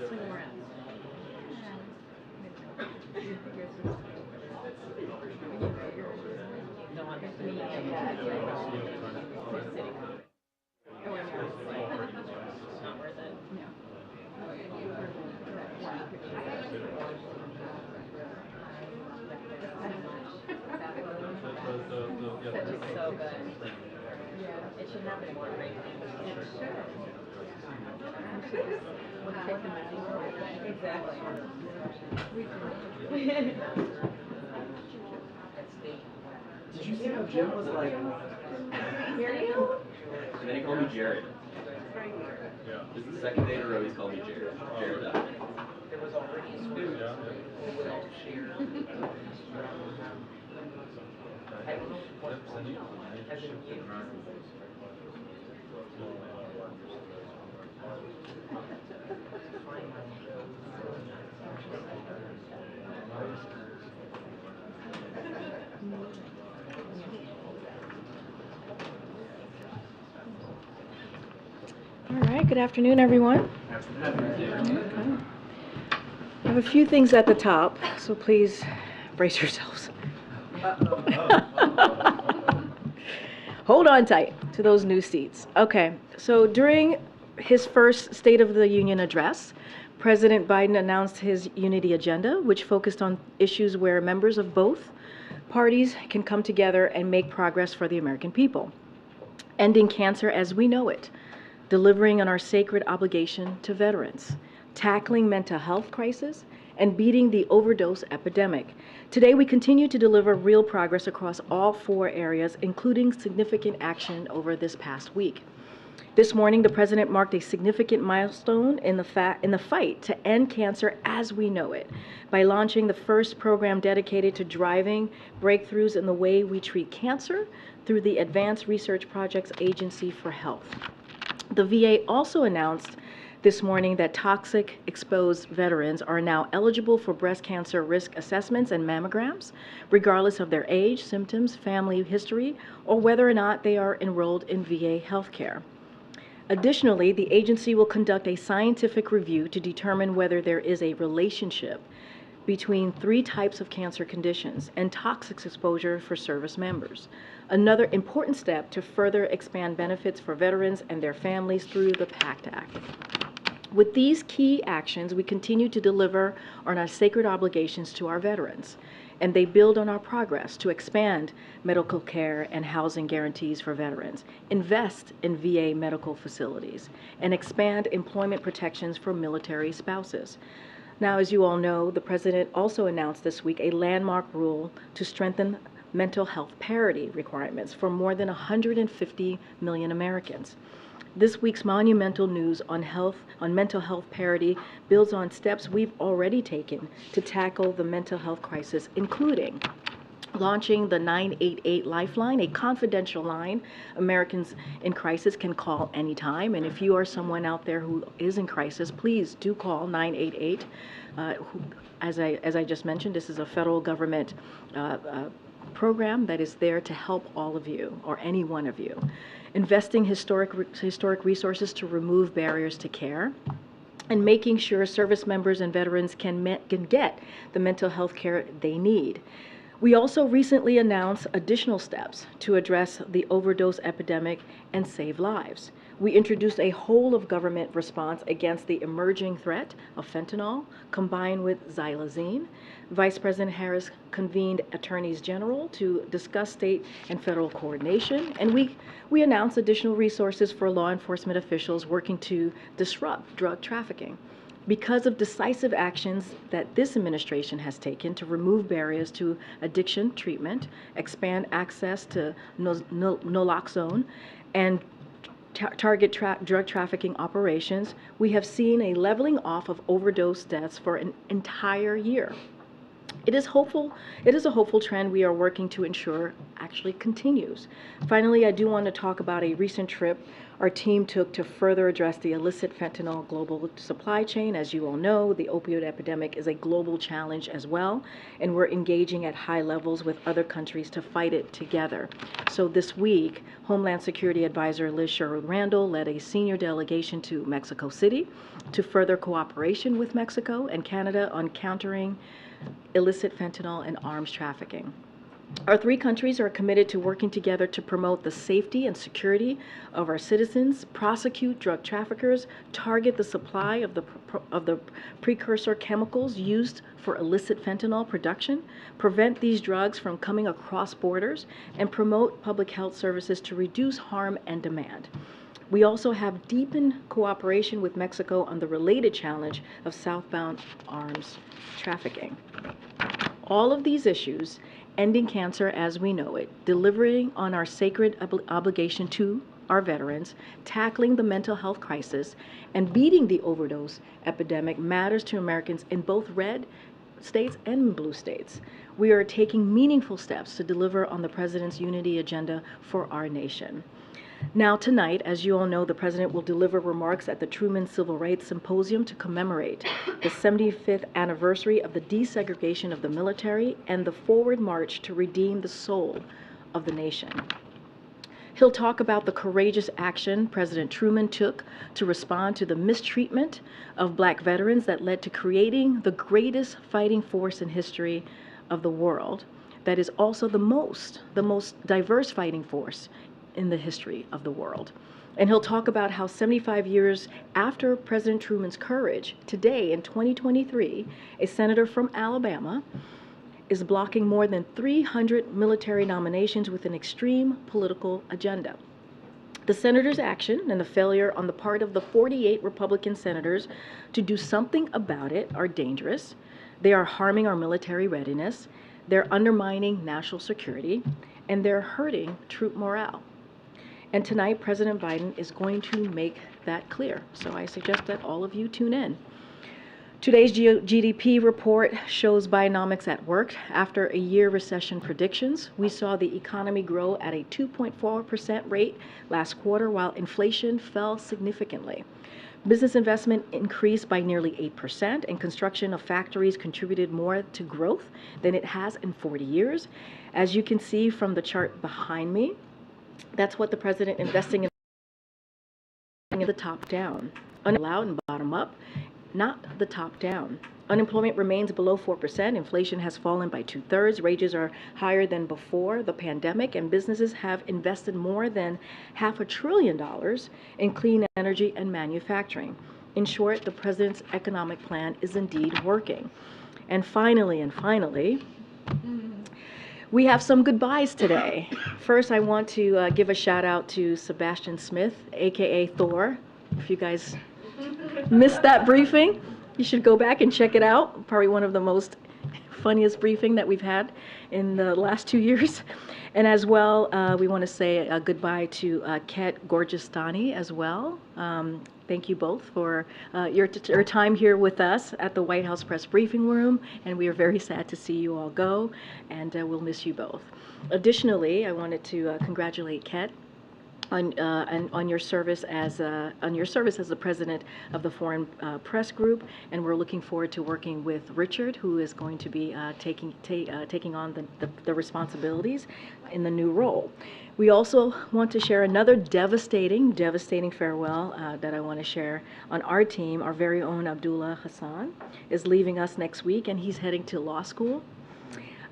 So good. It should happen more frequently. Exactly. Did you see how Jim was like? Hear you? And then he called me Jared. Yeah. This is the second day in a row he's called me Jared. Jared. There was already a story. Yeah. Will share. I don't know what as in you. All right, good afternoon, everyone. Okay. I have a few things at the top, so please brace yourselves. Hold on tight to those new seats. Okay, so during his first State of the Union address, President Biden announced his unity agenda, which focused on issues where members of both parties can come together and make progress for the American people. Ending cancer as we know it, delivering on our sacred obligation to veterans, tackling mental health crisis, and beating the overdose epidemic. Today, we continue to deliver real progress across all four areas, including significant action over this past week. This morning, the President marked a significant milestone in the fight to end cancer as we know it by launching the first program dedicated to driving breakthroughs in the way we treat cancer through the Advanced Research Projects Agency for Health. The VA also announced this morning that toxic exposed veterans are now eligible for breast cancer risk assessments and mammograms, regardless of their age, symptoms, family history, or whether or not they are enrolled in VA healthcare. Additionally, the agency will conduct a scientific review to determine whether there is a relationship between 3 types of cancer conditions and toxic exposure for service members. Another important step to further expand benefits for veterans and their families through the PACT Act. With these key actions, we continue to deliver on our sacred obligations to our veterans, and they build on our progress to expand medical care and housing guarantees for veterans, invest in VA medical facilities, and expand employment protections for military spouses. Now, as you all know, the President also announced this week a landmark rule to strengthen mental health parity requirements for more than 150 million Americans. This week's monumental news on mental health parity builds on steps we've already taken to tackle the mental health crisis, including launching the 988 Lifeline, a confidential line Americans in crisis can call anytime. And if you are someone out there who is in crisis, please do call 988. As I just mentioned, this is a federal government program that is there to help all of you, or any one of you. Investing historic resources to remove barriers to care, and making sure service members and veterans can get the mental health care they need. We also recently announced additional steps to address the overdose epidemic and save lives. We introduced a whole-of-government response against the emerging threat of fentanyl, combined with xylazine. Vice President Harris convened attorneys general to discuss state and federal coordination, and we announced additional resources for law enforcement officials working to disrupt drug trafficking. Because of decisive actions that this administration has taken to remove barriers to addiction treatment, expand access to naloxone, and target drug trafficking operations, we have seen a leveling off of overdose deaths for an entire year. It is a hopeful trend we are working to ensure actually continues. Finally, I do want to talk about a recent trip our team took to further address the illicit fentanyl global supply chain. As you all know, the opioid epidemic is a global challenge as well, and we're engaging at high levels with other countries to fight it together. So this week, Homeland Security Advisor Liz Sherwood Randall led a senior delegation to Mexico City to further cooperation with Mexico and Canada on countering illicit fentanyl and arms trafficking. Our three countries are committed to working together to promote the safety and security of our citizens, prosecute drug traffickers, target the supply of the precursor chemicals used for illicit fentanyl production, prevent these drugs from coming across borders, and promote public health services to reduce harm and demand. We also have deepened cooperation with Mexico on the related challenge of southbound arms trafficking. All of these issues, ending cancer as we know it, delivering on our sacred obligation to our veterans, tackling the mental health crisis, and beating the overdose epidemic matters to Americans in both red states and blue states. We are taking meaningful steps to deliver on the President's unity agenda for our nation. Now tonight, as you all know, the President will deliver remarks at the Truman Civil Rights Symposium to commemorate the 75th anniversary of the desegregation of the military and the forward march to redeem the soul of the nation. He'll talk about the courageous action President Truman took to respond to the mistreatment of Black veterans that led to creating the greatest fighting force in history of the world, that is also the most diverse fighting force in the history of the world. And he'll talk about how 75 years after President Truman's courage, today in 2023, a senator from Alabama is blocking more than 300 military nominations with an extreme political agenda. The senator's action and the failure on the part of the 48 Republican senators to do something about it are dangerous. They are harming our military readiness, they're undermining national security, and they're hurting troop morale. And tonight, President Biden is going to make that clear. So I suggest that all of you tune in. Today's GDP report shows Bidenomics at work. After a year recession predictions, we saw the economy grow at a 2.4% rate last quarter, while inflation fell significantly. Business investment increased by nearly 8%, and construction of factories contributed more to growth than it has in 40 years. As you can see from the chart behind me, that's what the President investing in the top down. Allowed and bottom up, not the top down. Unemployment remains below 4%. Inflation has fallen by 2/3. Wages are higher than before the pandemic, and businesses have invested more than $500 billion in clean energy and manufacturing. In short, the President's economic plan is indeed working. And finally, we have some goodbyes today. First, I want to give a shout out to Sebastian Smith, aka Thor. If you guys missed that briefing, you should go back and check it out. Probably one of the most funniest briefing that we've had in the last 2 years. And as well, we want to say a goodbye to Ket Gorgistani as well. Thank you both for your time here with us at the White House Press Briefing Room, and we are very sad to see you all go, and we'll miss you both. Additionally, I wanted to congratulate Ket on your service as the president of the Foreign Press Group, and we're looking forward to working with Richard, who is going to be taking on the responsibilities in the new role. We also want to share another devastating farewell that I want to share on our team. Our very own Abdullah Hassan is leaving us next week, and he's heading to law school.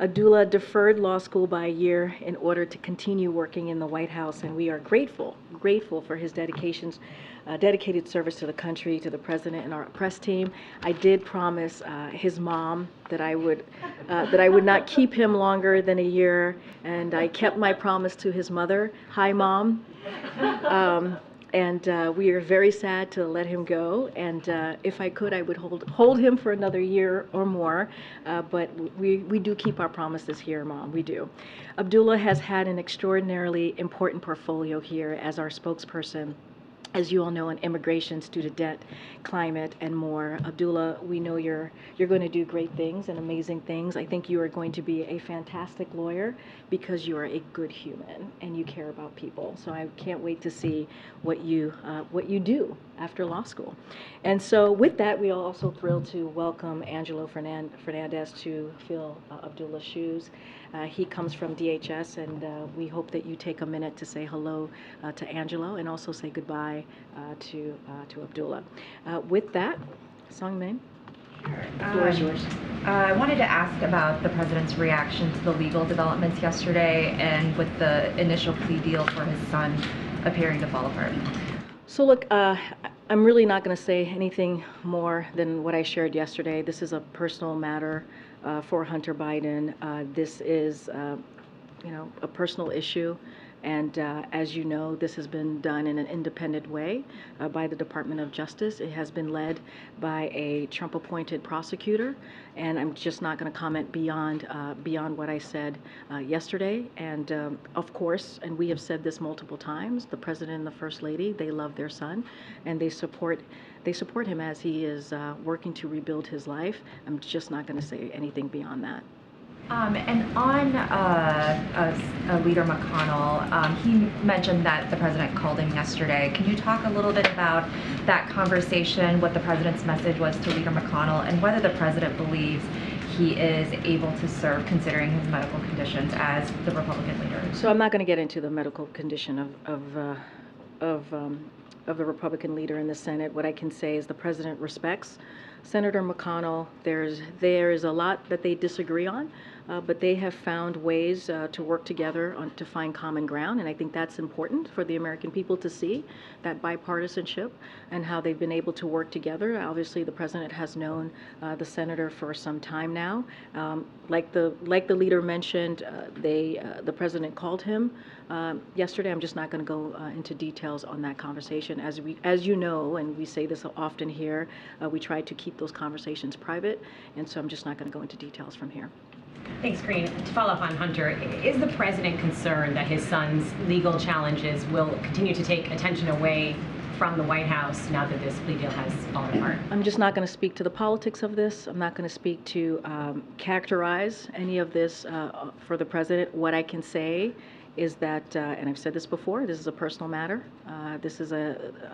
Abdullah deferred law school by a year in order to continue working in the White House, and we are grateful for his dedicated service to the country, to the President, and our press team. I did promise his mom that I would not keep him longer than a year, and I kept my promise to his mother. Hi, Mom. And we are very sad to let him go, and if I could, I would hold him for another year or more, but we do keep our promises here, Mom, we do. Abdullah has had an extraordinarily important portfolio here as our spokesperson as you all know, on immigration, student debt, climate, and more. Abdullah, we know you're going to do great things and amazing things. I think you are going to be a fantastic lawyer because you are a good human and you care about people. So I can't wait to see what you do after law school. And so with that, we are also thrilled to welcome Angelo Fernandez to fill Abdullah's shoes. He comes from DHS, and we hope that you take a minute to say hello to Angelo and also say goodbye to Abdullah. With that, Song Min, the floor is yours. I wanted to ask about the president's reaction to the legal developments yesterday and with the initial plea deal for his son appearing to fall apart. So look, I'm really not going to say anything more than what I shared yesterday. This is a personal matter for Hunter Biden. This is, a personal issue. And as you know, this has been done in an independent way by the Department of Justice. It has been led by a Trump-appointed prosecutor, and I'm just not going to comment beyond what I said yesterday. And of course, and we have said this multiple times, the President and the First Lady, they love their son, and they support him as he is working to rebuild his life. I'm just not going to say anything beyond that. And on Leader McConnell, he mentioned that the president called him yesterday. Can you talk a little bit about that conversation, what the president's message was to Leader McConnell, and whether the president believes he is able to serve considering his medical conditions as the Republican leader? So I'm not going to get into the medical condition of the Republican leader in the Senate. What I can say is the president respects Senator McConnell. There is a lot that they disagree on, but they have found ways to work together to find common ground, and I think that's important for the American people to see, that bipartisanship and how they've been able to work together. Obviously, the president has known the senator for some time now. Like the leader mentioned, the president called him yesterday. I'm just not going to go into details on that conversation. As you know, and we say this often here, we try to keep those conversations private, and so I'm just not going to go into details from here. Thanks, Karine. To follow up on Hunter, is the president concerned that his son's legal challenges will continue to take attention away from the White House now that this plea deal has fallen apart? I'm just not going to speak to the politics of this. I'm not going to speak to characterize any of this for the president. What I can say is that, and I've said this before, this is a personal matter. This is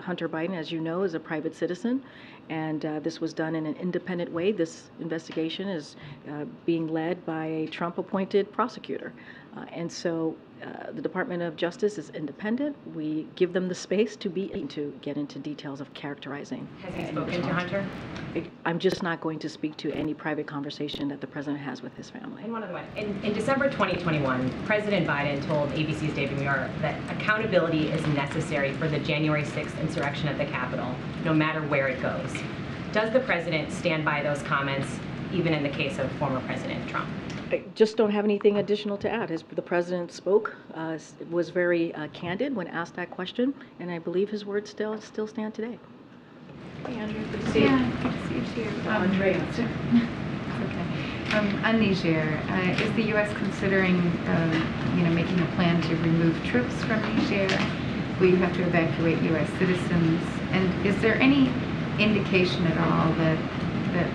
Hunter Biden, as you know, is a private citizen, and this was done in an independent way. This investigation is being led by a Trump-appointed prosecutor. And so the Department of Justice is independent. We give them the space to get into details of characterizing. Has he spoken to Hunter? I'm just not going to speak to any private conversation that the president has with his family. And one other one. In December 2021, President Biden told ABC's David Muir that accountability is necessary for the January 6th insurrection at the Capitol, no matter where it goes. Does the president stand by those comments, even in the case of former President Trump? I just don't have anything additional to add. The president spoke, was very candid when asked that question, and I believe his words still stand today. Hey, Andrea, good to see you. Yeah, good to see you too. Andrea. Okay. On Niger, is the U.S. considering, making a plan to remove troops from Niger? Will you have to evacuate U.S. citizens? And is there any indication at all that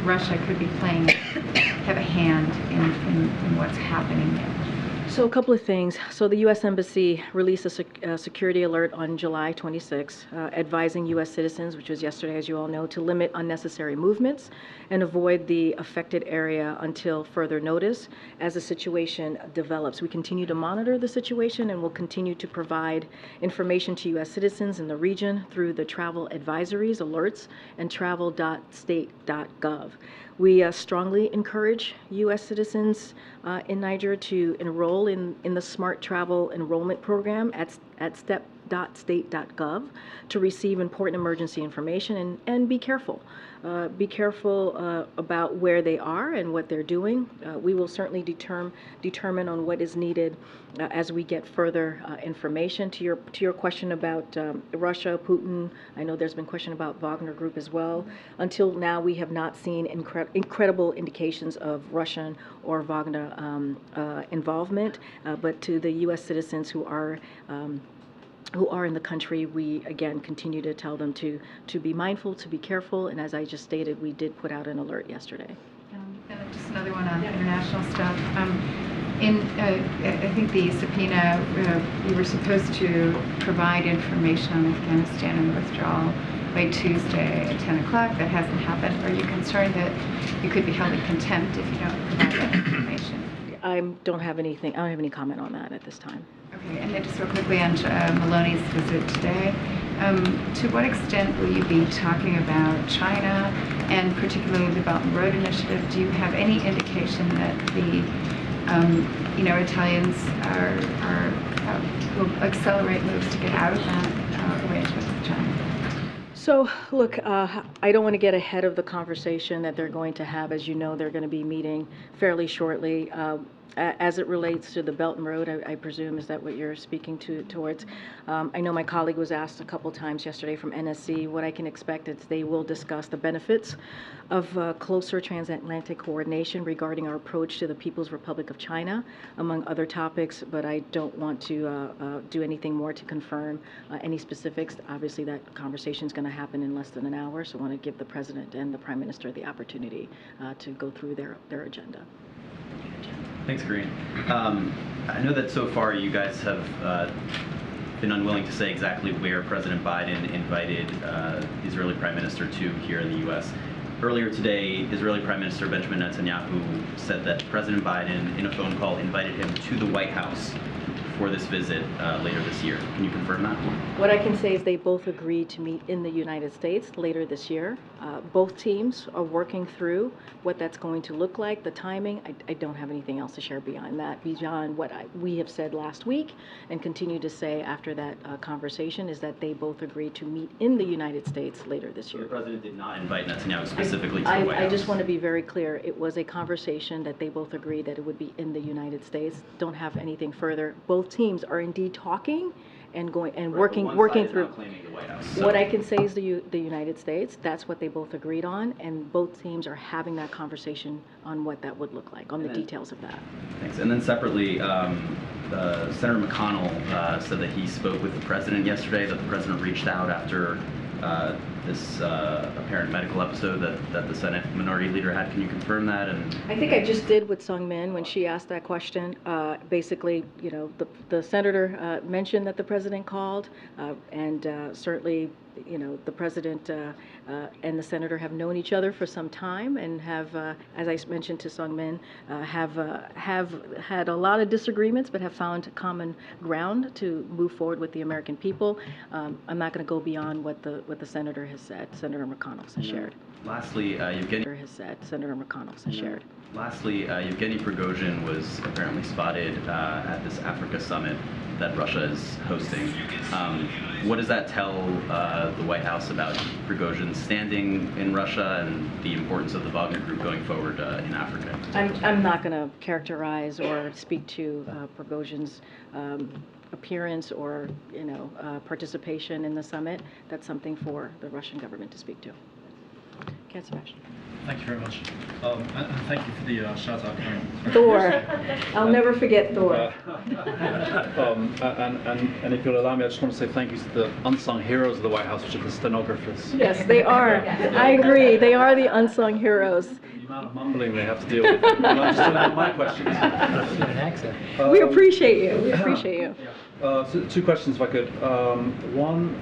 Russia could be have a hand in what's happening there? So a couple of things. So the U.S. Embassy released a security alert on July 26, advising U.S. citizens, which was yesterday, as you all know, to limit unnecessary movements and avoid the affected area until further notice as the situation develops. We continue to monitor the situation and will continue to provide information to U.S. citizens in the region through the travel advisories, alerts, and travel.state.gov. We strongly encourage U.S. citizens in Niger to enroll in the Smart Travel Enrollment Program at step.state.gov to receive important emergency information and be careful. Be careful about where they are and what they're doing. We will certainly determine on what is needed as we get further information. To your question about Russia, Putin, I know there's been question about Wagner Group as well. Until now, we have not seen incredible indications of Russian or Wagner involvement, but to the U.S. citizens who are who are in the country, we again continue to tell them to be mindful, to be careful, and as I just stated, we did put out an alert yesterday. Just another one on international stuff. I think the subpoena, we were supposed to provide information on Afghanistan and the withdrawal by Tuesday at 10 o'clock. That hasn't happened. Are you concerned that you could be held in contempt if you don't provide that information? I don't have any comment on that at this time. Okay, and then just real quickly on Maloney's visit today, to what extent will you be talking about China and particularly the Belt and Road Initiative? Do you have any indication that the Italians will accelerate moves to get out of that arrangement with China? So, look, I don't want to get ahead of the conversation that they're going to have. As you know, they're going to be meeting fairly shortly. As it relates to the Belt and Road, I presume, is that what you're speaking towards? I know my colleague was asked a couple times yesterday from NSC. What I can expect is they will discuss the benefits of closer transatlantic coordination regarding our approach to the People's Republic of China, among other topics, but I don't want to do anything more to confirm any specifics. Obviously, that conversation is going to happen in less than an hour, so I want to give the President and the Prime Minister the opportunity to go through their agenda. Thanks, Karine. I know that so far you guys have been unwilling to say exactly where President Biden invited the Israeli Prime Minister to here in the U.S. Earlier today, Israeli Prime Minister Benjamin Netanyahu said that President Biden, in a phone call, invited him to the White House for this visit later this year. Can you confirm that? What I can say is they both agreed to meet in the United States later this year. Both teams are working through what that's going to look like, the timing. I don't have anything else to share beyond that, beyond what we have said last week and continue to say after that conversation, is that they both agreed to meet in the United States later this year. The President did not invite Netanyahu specifically to the White House. I just want to be very clear. It was a conversation that they both agreed that it would be in the United States. Don't have anything further. Both teams are indeed talking and going and working through. The White House, so. What I can say is the United States. That's what they both agreed on, and both teams are having that conversation on what that would look like, on the details of that. Thanks. And then separately, Senator McConnell said that he spoke with the president yesterday. That the president reached out after this apparent medical episode that the Senate Minority Leader had. Can you confirm that? And I think I just did with Sung Min when she asked that question. Basically, the senator mentioned that the president called, and certainly, the president and the senator have known each other for some time and have, as I mentioned to Sung Min, have had a lot of disagreements, but have found common ground to move forward with the American people. I'm not going to go beyond what the senator has said. Senator McConnell has shared. Lastly, Yevgeny Prigozhin was apparently spotted at this Africa summit that Russia is hosting. What does that tell the White House about Prigozhin's standing in Russia and the importance of the Wagner Group going forward in Africa? I'm not going to characterize or speak to Prigozhin's appearance or participation in the summit. That's something for the Russian government to speak to. Ken Sebastian. Thank you very much. And thank you for the shout out, Karine. Thor. I'll never forget Thor. And if you'll allow me, I just want to say thank you to the unsung heroes of the White House, which are the stenographers. Yes, they are. I agree. They are the unsung heroes. The amount of mumbling they have to deal with. I'm just going to have my questions. We appreciate you. We appreciate you. So two questions, if I could. One,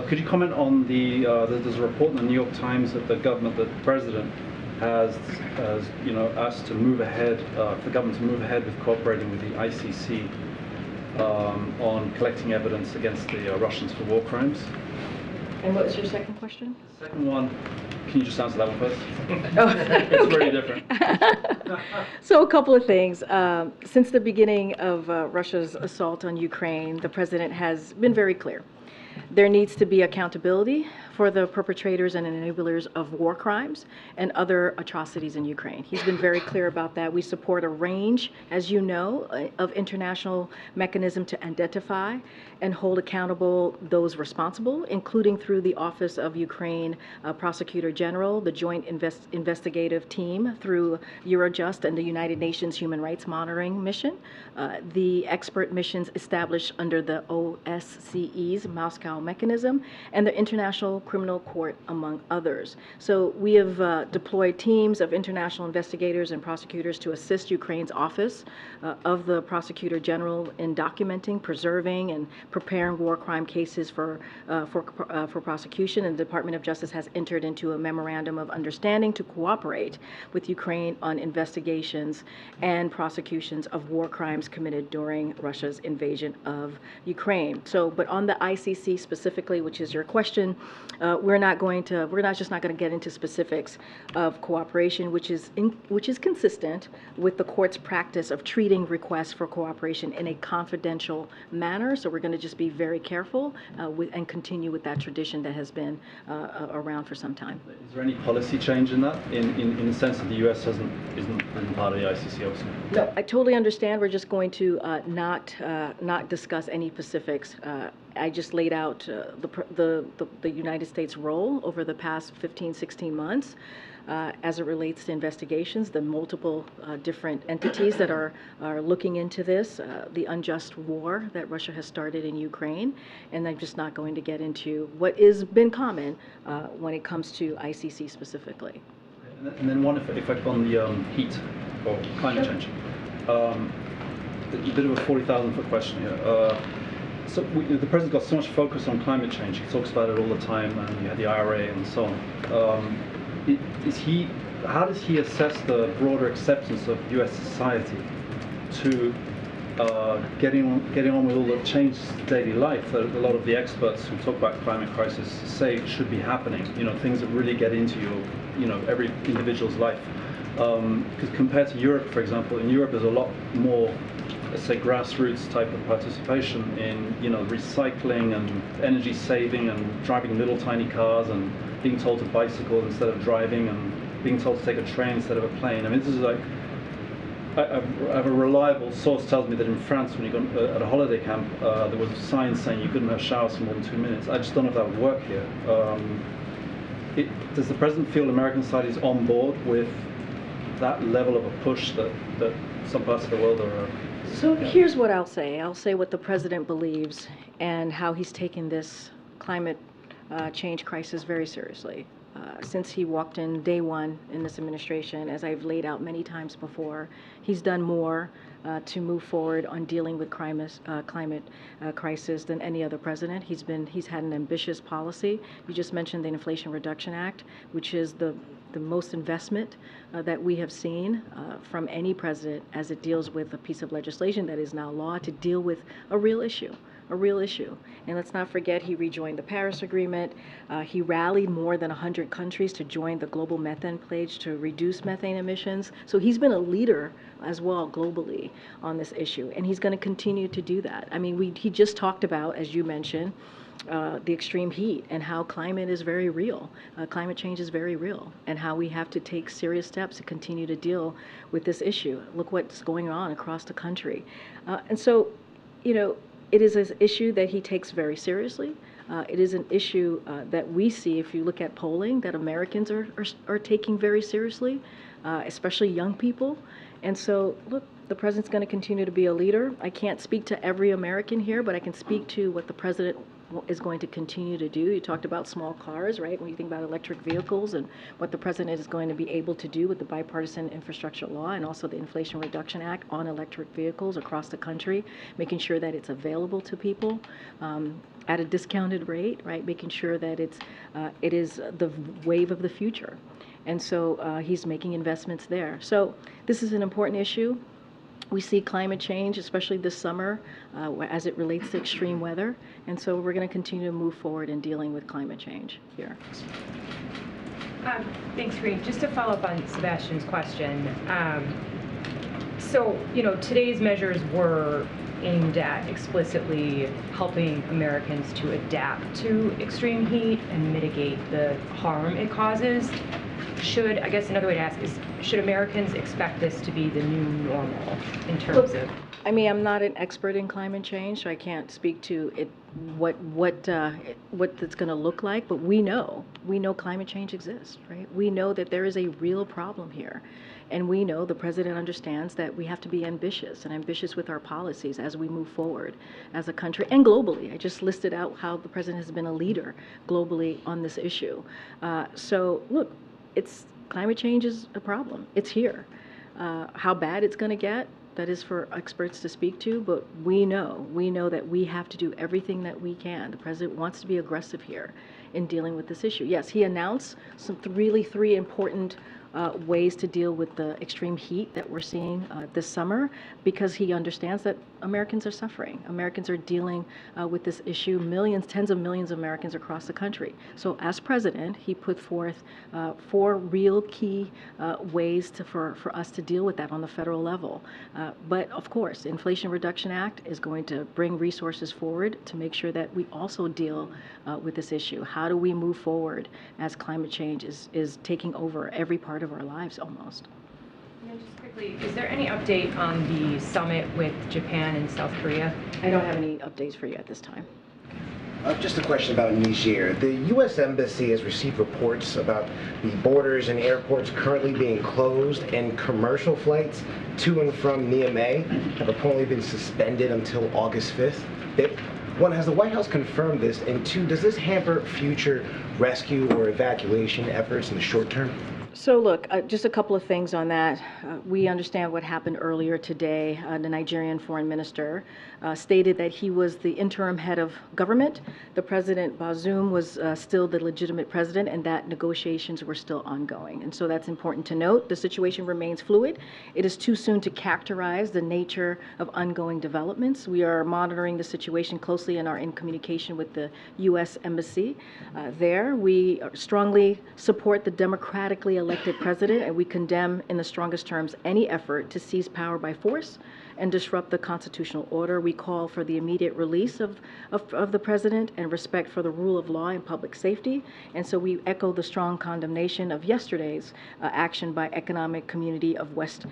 could you comment on there's a report in the New York Times that the president has asked to move ahead, for the government to move ahead with cooperating with the ICC on collecting evidence against the Russians for war crimes. And what was your second question? The second one, can you just answer that one first? Oh, It's very different. So a couple of things. Since the beginning of Russia's assault on Ukraine, the president has been very clear. There needs to be accountability for the perpetrators and enablers of war crimes and other atrocities in Ukraine. He's been very clear about that. We support a range, as you know, of international mechanism to identify and hold accountable those responsible, including through the Office of Ukraine Prosecutor General, the Joint Investigative Team through Eurojust and the United Nations Human Rights Monitoring Mission, the expert missions established under the OSCE's Moscow mechanism, and the International Criminal Court, among others. So we have deployed teams of international investigators and prosecutors to assist Ukraine's Office of the Prosecutor General in documenting, preserving, and preparing war crime cases for prosecution. And the Department of Justice has entered into a memorandum of understanding to cooperate with Ukraine on investigations and prosecutions of war crimes committed during Russia's invasion of Ukraine. So, but on the ICC specifically, which is your question, we're not just not going to get into specifics of cooperation, which is consistent with the court's practice of treating requests for cooperation in a confidential manner. So we're going to just be very careful and continue with that tradition that has been around for some time. Is there any policy change in that, in the sense that the U.S. isn't part of the ICC, obviously? No, I totally understand. We're just going to not discuss any specifics. I just laid out the United States role over the past 15, 16 months as it relates to investigations, the multiple different entities that are looking into this, the unjust war that Russia has started in Ukraine, and I'm just not going to get into what has been common when it comes to ICC specifically. And then one effect on the heat or climate change. A bit of a 40,000-foot question here. So the president's got so much focus on climate change. He talks about it all the time, and you had the IRA and so on. How does he assess the broader acceptance of U.S. society to getting on with all the changes to daily life that a lot of the experts who talk about climate crisis say should be happening? You know, things that really get into every individual's life. Because compared to Europe, for example, in Europe there's a lot more, let's say, grassroots type of participation in recycling and energy saving and driving little tiny cars and being told to bicycle instead of driving and being told to take a train instead of a plane. I mean, this is like, I have a reliable source tells me that in France, when you go at a holiday camp, there was a sign saying you couldn't have showers for more than 2 minutes. I just don't know if that would work here. Does the president feel American society is on board with that level of a push that some parts of the world are? So here's what I'll say. I'll say what the president believes and how he's taken this climate change crisis very seriously. Since he walked in day one in this administration, as I've laid out many times before, he's done more to move forward on dealing with climate crisis than any other president. He's had an ambitious policy. You just mentioned the Inflation Reduction Act, which is the most investment that we have seen from any president as it deals with a piece of legislation that is now law to deal with a real issue. And let's not forget, he rejoined the Paris Agreement. He rallied more than 100 countries to join the global methane pledge to reduce methane emissions. So he's been a leader as well globally on this issue, and he's going to continue to do that. I mean, he just talked about, as you mentioned, the extreme heat and how climate is very real. Climate change is very real, and how we have to take serious steps to continue to deal with this issue. Look what's going on across the country. And so, it is an issue that he takes very seriously. It is an issue that we see, if you look at polling, that Americans are taking very seriously, especially young people. And so, look, the president's going to continue to be a leader. I can't speak to every American here, but I can speak to what the president is going to continue to do. You talked about small cars, right? When you think about electric vehicles and what the president is going to be able to do with the bipartisan infrastructure law and also the Inflation Reduction Act on electric vehicles across the country, making sure that it's available to people at a discounted rate, right? Making sure that it is the wave of the future. And so he's making investments there. So this is an important issue. We see climate change, especially this summer, as it relates to extreme weather. And so we're going to continue to move forward in dealing with climate change here. Thanks, Karine. Just to follow up on Sebastian's question. So, today's measures were aimed at explicitly helping Americans to adapt to extreme heat and mitigate the harm it causes. I guess another way to ask is, should Americans expect this to be the new normal in terms of? I mean, I'm not an expert in climate change, so I can't speak to it, what it's going to look like. But we know climate change exists, right? We know that there is a real problem here, and we know the president understands that we have to be ambitious with our policies as we move forward as a country and globally. I just listed out how the president has been a leader globally on this issue. So look, climate change is a problem. It's here. How bad it's going to get, that is for experts to speak to, but we know that we have to do everything that we can. The president wants to be aggressive here in dealing with this issue. Yes, he announced three important ways to deal with the extreme heat that we're seeing this summer, because he understands that Americans are suffering. Americans are dealing with this issue, tens of millions of Americans across the country. So as president, he put forth 4 real key ways for us to deal with that on the federal level. But of course, the Inflation Reduction Act is going to bring resources forward to make sure that we also deal with this issue. How do we move forward as climate change is taking over every part of our lives almost? And then just quickly, is there any update on the summit with Japan and South Korea? I don't have any updates for you at this time. Just a question about Niger. The U.S. Embassy has received reports about the borders and airports currently being closed, and commercial flights to and from Niamey have apparently been suspended until August 5th. One, has the White House confirmed this? And 2, does this hamper future rescue or evacuation efforts in the short term? So look, just a couple of things on that. We understand what happened earlier today. The Nigerian foreign minister stated that he was the interim head of government. The President Bazoum was still the legitimate president, and that negotiations were still ongoing. And so that's important to note. The situation remains fluid. It is too soon to characterize the nature of ongoing developments. We are monitoring the situation closely and are in communication with the U.S. Embassy there. We strongly support the democratically elected president, and we condemn in the strongest terms any effort to seize power by force and disrupt the constitutional order. We call for the immediate release of the president and respect for the rule of law and public safety. And so we echo the strong condemnation of yesterday's action by Economic Community of West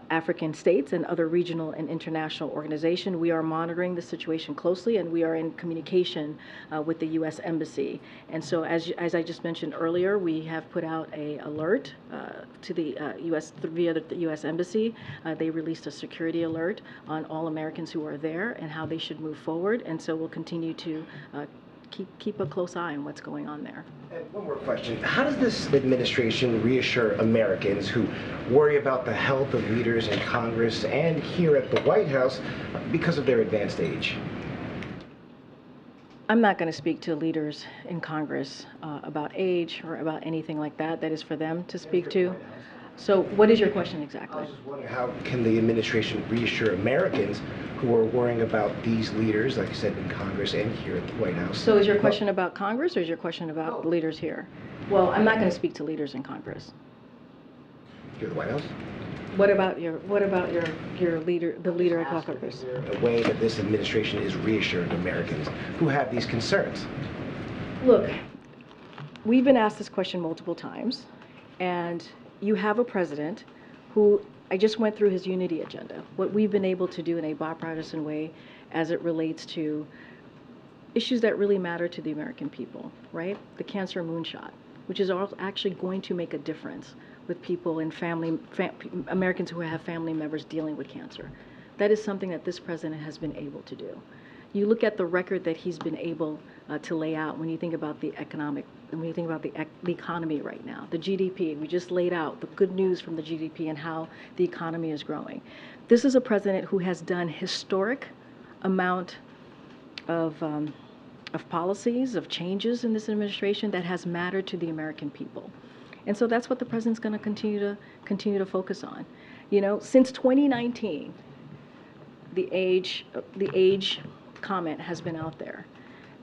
African States and other regional and international organizations. We are monitoring the situation closely, and we are in communication with the U.S. Embassy. And so as I just mentioned earlier, we have put out an alert to the U.S. via the U.S. Embassy. They released a security alert on all Americans who are there and how they should move forward. And so we'll continue to keep a close eye on what's going on there. And one more question. How does this administration reassure Americans who worry about the health of leaders in Congress and here at the White House because of their advanced age? I'm not going to speak to leaders in Congress about age or about anything like that. That is for them to speak to. So what is your question exactly? I was just wondering, how can the administration reassure Americans who are worrying about these leaders, like you said, in Congress and here at the White House? So is your question about Congress, or is your question about leaders here? Well, I'm not going to speak to leaders in Congress. Here at the White House? What about your leader, the leader of Congress? A way that this administration is reassuring Americans who have these concerns. Look, we've been asked this question multiple times, and you have a president who, I just went through his unity agenda, what we've been able to do in a bipartisan way as it relates to issues that really matter to the American people, right? The cancer moonshot, which is actually going to make a difference with people and Americans who have family members dealing with cancer. That is something that this president has been able to do. You look at the record that he's been able to lay out when you think about the economy right now, the GDP. We just laid out the good news from the GDP and how the economy is growing. This is a president who has done historic amount of policies, of changes in this administration that has mattered to the American people. And so that's what the president's going to continue to focus on. You know, since 2019, the age comment has been out there.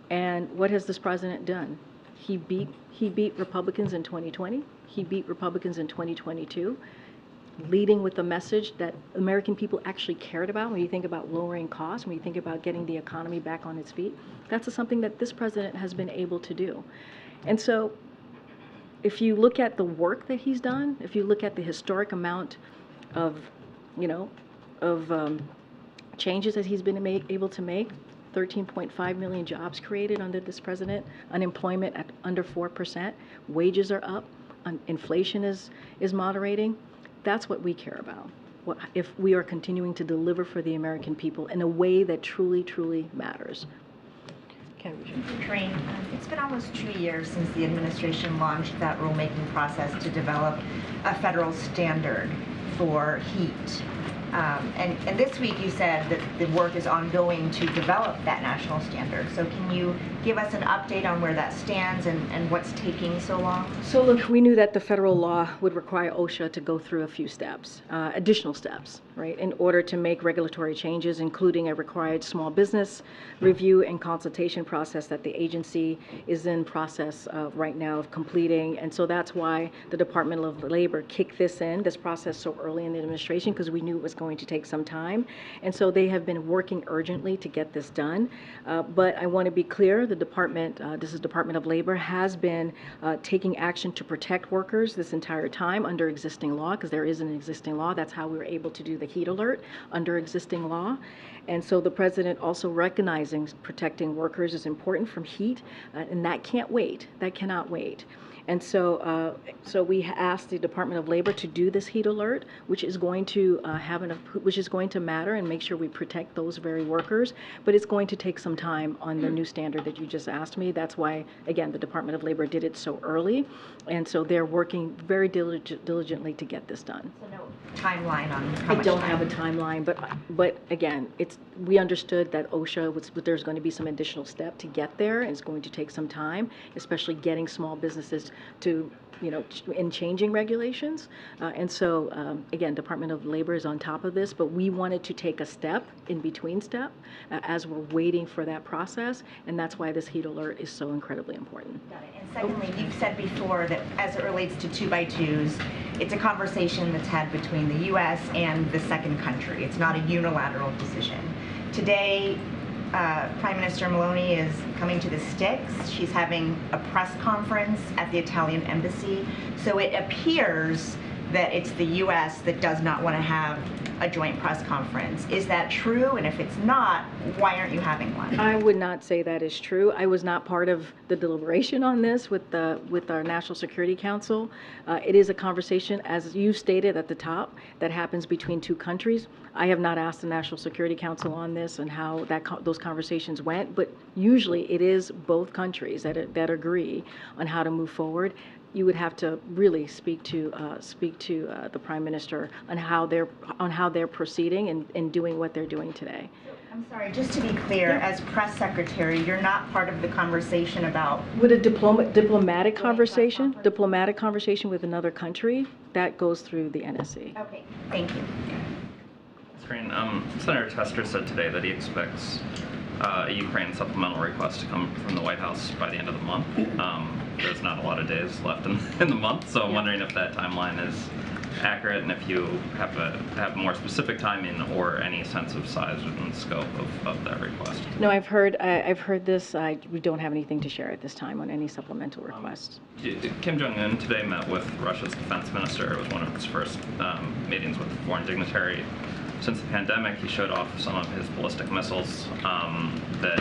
And what has this president done? He beat Republicans in 2020. He beat Republicans in 2022. leading with a message that American people actually cared about. When you think about lowering costs, when you think about getting the economy back on its feet, that's something that this president has been able to do. And so if you look at the work that he's done, if you look at the historic amount of, changes that he's been able to make, 13.5 million jobs created under this president, unemployment at under 4%, wages are up, inflation is moderating. That's what we care about. If we are continuing to deliver for the American people in a way that truly, truly matters. Karine, it's been almost 2 years since the administration launched that rulemaking process to develop a federal standard for heat. And this week you said that the work is ongoing to develop that national standard. So can you give us an update on where that stands and what's taking so long? So look, we knew that the federal law would require OSHA to go through a few steps, additional steps, right, in order to make regulatory changes, including a required small business review and consultation process that the agency is in process right now of completing. And so that's why the Department of Labor kicked this process so early in the administration, because we knew it was going to take some time. And so they have been working urgently to get this done. But I want to be clear, the department, this is Department of Labor, has been taking action to protect workers this entire time under existing law, because there is an existing law. That's how we were able to do the heat alert under existing law. And so the president also recognizing protecting workers is important from heat, and that can't wait. That cannot wait. And so, so we asked the Department of Labor to do this heat alert, which is going to which is going to matter and make sure we protect those very workers. But it's going to take some time on the new standard that you just asked me. That's why, again, the Department of Labor did it so early, and so they're working very diligently to get this done. So no timeline on how much I don't have a timeline, but again, we understood that OSHA there's going to be some additional step to get there, and it's going to take some time, especially getting small businesses to, in changing regulations. And so, again, Department of Labor is on top of this, but we wanted to take a step, in between step, as we're waiting for that process, and that's why this heat alert is so incredibly important. Got it. And secondly, you've said before that as it relates to 2x2s, it's a conversation that's had between the U.S. and the second country. It's not a unilateral decision. Today, Prime Minister Meloni is coming to the sticks. She's having a press conference at the Italian embassy. So it appears that it's the U.S. that does not want to have a joint press conference. Is that true? And if it's not, why aren't you having one? I would not say that is true. I was not part of the deliberation on this with our National Security Council. It is a conversation, as you stated at the top, that happens between two countries. I have not asked the National Security Council on this and how those conversations went, but usually it is both countries that agree on how to move forward. You would have to really speak to the Prime Minister on how they're proceeding and doing what they're doing today. I'm sorry, just to be clear, as press secretary, you're not part of the conversation about... With a diplomatic conversation with another country, that goes through the NSC. Okay, thank you. Karine, Senator Tester said today that he expects a Ukraine supplemental request to come from the White House by the end of the month. There's not a lot of days left in the month, so I'm wondering if that timeline is accurate and if you have more specific timing or any sense of size and scope of that request. No, I've heard this. We don't have anything to share at this time on any supplemental requests. Kim Jong-un today met with Russia's defense minister. It was one of his first meetings with a foreign dignitary since the pandemic. He showed off some of his ballistic missiles that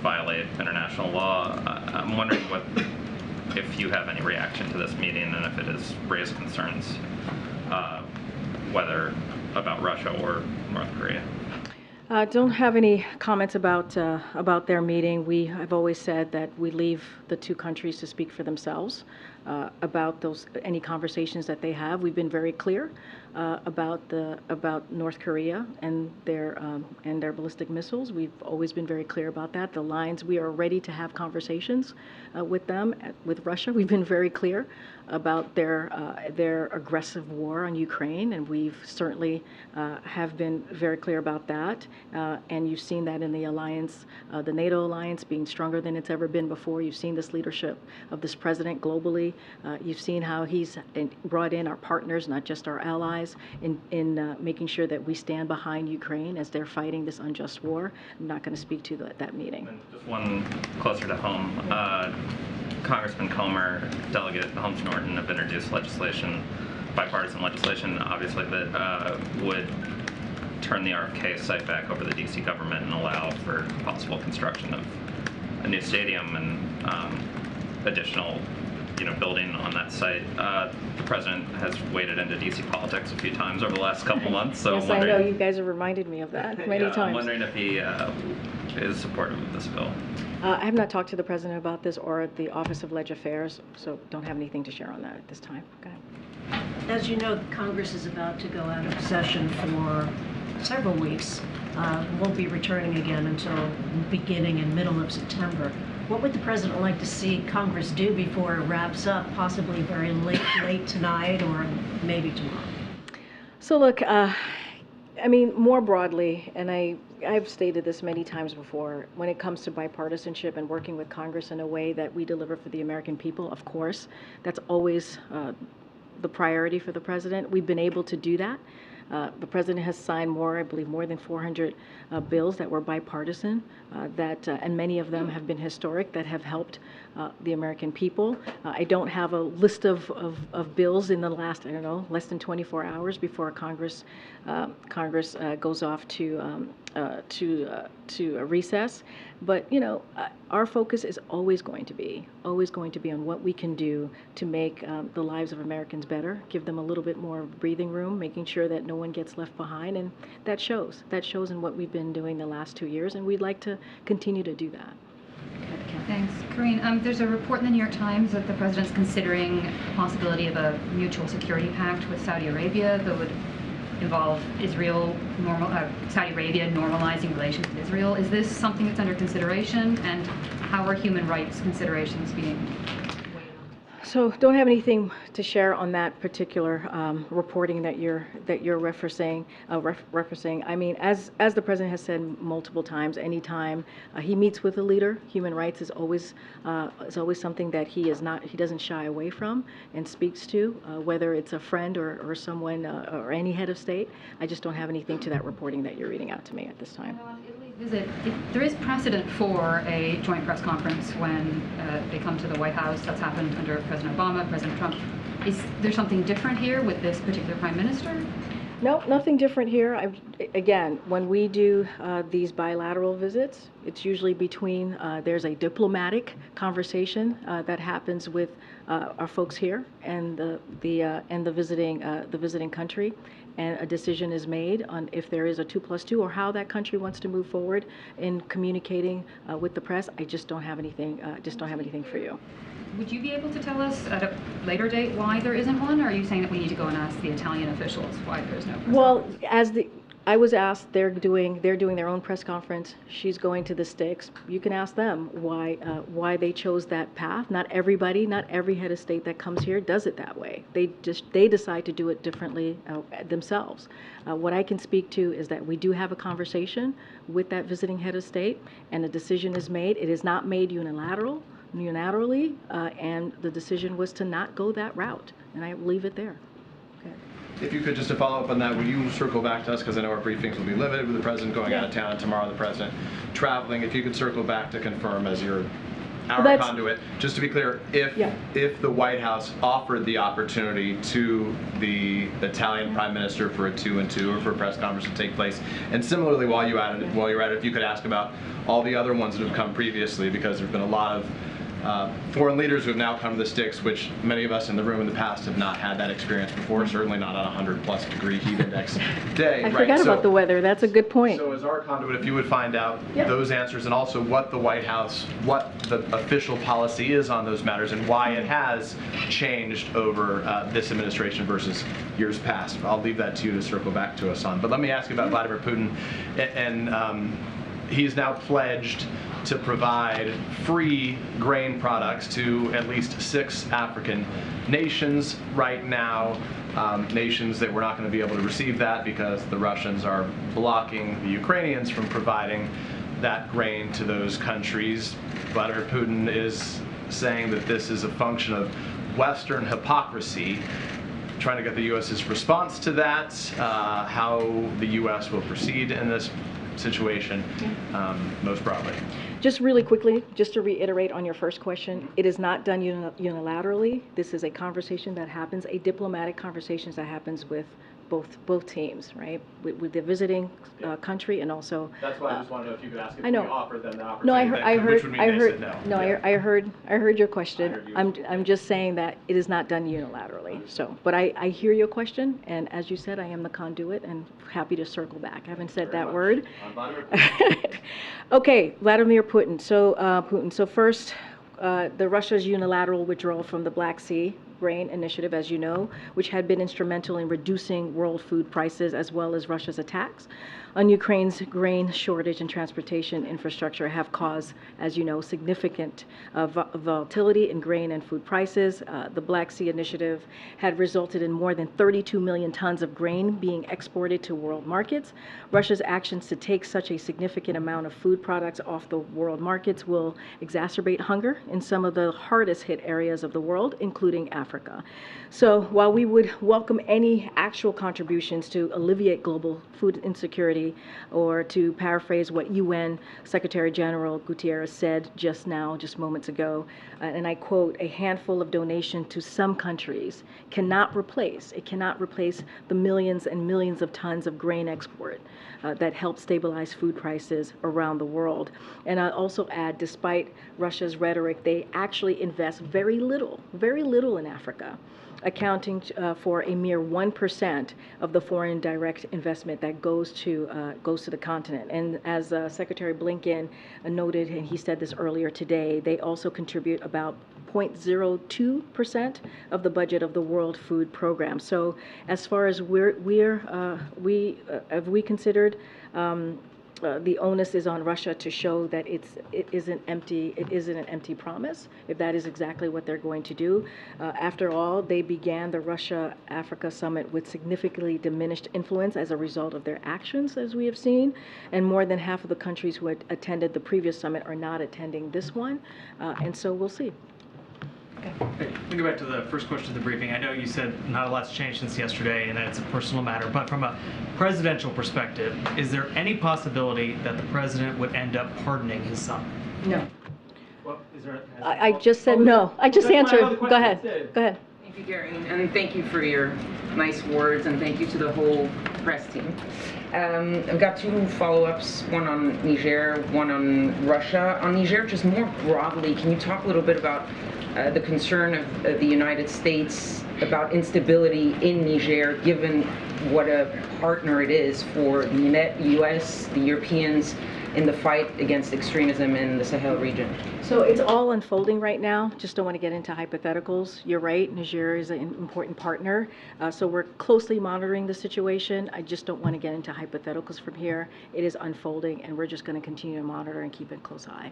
violate international law. I'm wondering if you have any reaction to this meeting and if it has raised concerns, whether about Russia or North Korea. Don't have any comments about their meeting. We have always said that we leave the two countries to speak for themselves about any conversations that they have. We've been very clear about North Korea and their ballistic missiles. We've always been very clear about that. The lines, we are ready to have conversations with them. With Russia, we've been very clear about their aggressive war on Ukraine, and we've certainly have been very clear about that. And you've seen that in the alliance, the NATO alliance being stronger than it's ever been before. You've seen this leadership of this president globally. You've seen how he's brought in our partners, not just our allies. allies in making sure that we stand behind Ukraine as they're fighting this unjust war. I'm not going to speak to that meeting. And just one closer to home. Congressman Comer, Delegate Holmes Norton have introduced legislation, bipartisan legislation, obviously, that would turn the RFK site back over to the D.C. government and allow for possible construction of a new stadium and additional, building on that site. The president has waded into D.C. politics a few times over the last couple months, so yes, I know you guys have reminded me of that many times. I'm wondering if he is supportive of this bill. I have not talked to the president about this or at the Office of Leg Affairs, so don't have anything to share on that at this time. Go ahead. As you know, Congress is about to go out of session for several weeks. Won't be returning again until beginning and middle of September. What would the president like to see Congress do before it wraps up, possibly very late tonight or maybe tomorrow? So look, more broadly, and I've stated this many times before, when it comes to bipartisanship and working with Congress in a way that we deliver for the American people, of course, that's always the priority for the president. We've been able to do that. The president has signed I believe more than 400 bills that were bipartisan, and many of them have been historic, that have helped the American people. I don't have a list of bills in the last, less than 24 hours before Congress goes off to a recess. But our focus is always going to be on what we can do to make the lives of Americans better, give them a little bit more breathing room, making sure that no one gets left behind, and that shows in what we've been doing the last 2 years, and we'd like to continue to do that. Thanks. Karine, there's a report in the New York Times that the president's considering the possibility of a mutual security pact with Saudi Arabia that would involve Saudi Arabia normalizing relations with Israel. Is this something that's under consideration, and how are human rights considerations being weighed on? So don't have anything to share on that particular reporting that you're referencing. I mean, as the president has said multiple times, anytime he meets with a leader, human rights is always something that he doesn't shy away from and speaks to, whether it's a friend or someone or any head of state. I just don't have anything to that reporting that you're reading out to me at this time. There is precedent for a joint press conference when they come to the White House. That's happened under President Obama, President Trump. Is there something different here with this particular prime minister? No, nothing different here. Again, when we do these bilateral visits, it's usually between, there's a diplomatic conversation that happens with our folks here and the visiting country, and a decision is made on if there is a 2+2 or how that country wants to move forward in communicating with the press. I just don't have anything. For you. Would you be able to tell us at a later date why there isn't one, or are you saying that we need to go and ask the Italian officials why there's no press conference? I was asked, they're doing their own press conference. She's going to the sticks. You can ask them why they chose that path. Not every head of state that comes here does it that way. They decide to do it differently themselves. What I can speak to is that we do have a conversation with that visiting head of state, and a decision is made. It is not made unilaterally, and the decision was to not go that route, and I leave it there. Okay. If you could, just to follow up on that, will you circle back to us, because I know our briefings will be limited with the president going out of town, tomorrow the president traveling. If you could circle back to confirm as our conduit, just to be clear, if the White House offered the opportunity to the Italian Prime Minister for a 2-2 or for a press conference to take place, and similarly while you're at it, if you could ask about all the other ones that have come previously, because there's been a lot of foreign leaders who have now come to the sticks, which many of us in the room in the past have not had that experience before, certainly not on a 100+ degree heat index day. I forgot about the weather. That's a good point. So as our conduit, if you would find out those answers, and also what the White House, what the official policy is on those matters, and why it has changed over this administration versus years past. I'll leave that to you to circle back to us on. But let me ask you about Vladimir Putin, and he's now pledged to provide free grain products to at least 6 African nations right now, nations that we're not going to be able to receive that because the Russians are blocking the Ukrainians from providing that grain to those countries. Vladimir Putin is saying that this is a function of Western hypocrisy. trying to get the U.S.'s response to that, how the U.S. will proceed in this situation most broadly. Just really quickly, just to reiterate on your first question, it is not done unilaterally. This is a conversation that happens, a diplomatic conversation that happens with both teams, right? With the visiting country and also. That's why I just wanted to know if you could ask if I know. we offered them the No, opportunity. I heard. Which would mean they said no. No, Yeah. I heard your question. I heard you. I'm just saying that it is not done unilaterally. So, but I hear your question, and as you said, I am the conduit, and happy to circle back. I haven't said that word. Okay, Vladimir Putin. So first, the Russia's unilateral withdrawal from the Black Sea grain initiative, as you know, which had been instrumental in reducing world food prices, as well as Russia's attacks on Ukraine's grain shortage and transportation infrastructure, have caused, as you know, significant volatility in grain and food prices. The Black Sea initiative had resulted in more than 32 million tons of grain being exported to world markets. Russia's actions to take such a significant amount of food products off the world markets will exacerbate hunger in some of the hardest hit areas of the world, including Africa. So while we would welcome any actual contributions to alleviate global food insecurity, or to paraphrase what UN Secretary General Guterres said just moments ago, and I quote, "A handful of donation to some countries cannot replace the millions and millions of tons of grain export that help stabilize food prices around the world." And I also add, despite Russia's rhetoric, they actually invest very little in Africa, accounting for a mere 1% of the foreign direct investment that goes to the continent. And as Secretary Blinken noted, and he said this earlier today, they also contribute about 0.02% of the budget of the World Food Program. So as far as have we considered the onus is on Russia to show that it isn't an empty promise, if that is exactly what they're going to do. After all, they began the Russia-Africa summit with significantly diminished influence as a result of their actions, as we have seen, and more than half of the countries who had attended the previous summit are not attending this one, and so we'll see. Hey, we go back to the first question of the briefing. I know you said not a lot's changed since yesterday and that it's a personal matter, but from a presidential perspective, is there any possibility that the president would end up pardoning his son? No. Well, is there? I just said no. I just answered. Go ahead. Go ahead. Thank you, Karine, and thank you for your nice words, and thank you to the whole press team. I've got two follow-ups, one on Niger, one on Russia. On Niger, just more broadly, can you talk a little bit about the concern of the United States about instability in Niger, given what a partner it is for the U.S., the Europeans, in the fight against extremism in the Sahel region? So it's all unfolding right now. Just don't want to get into hypotheticals. You're right, Niger is an important partner. So we're closely monitoring the situation. I just don't want to get into hypotheticals from here. It is unfolding, and we're just going to continue to monitor and keep a close eye.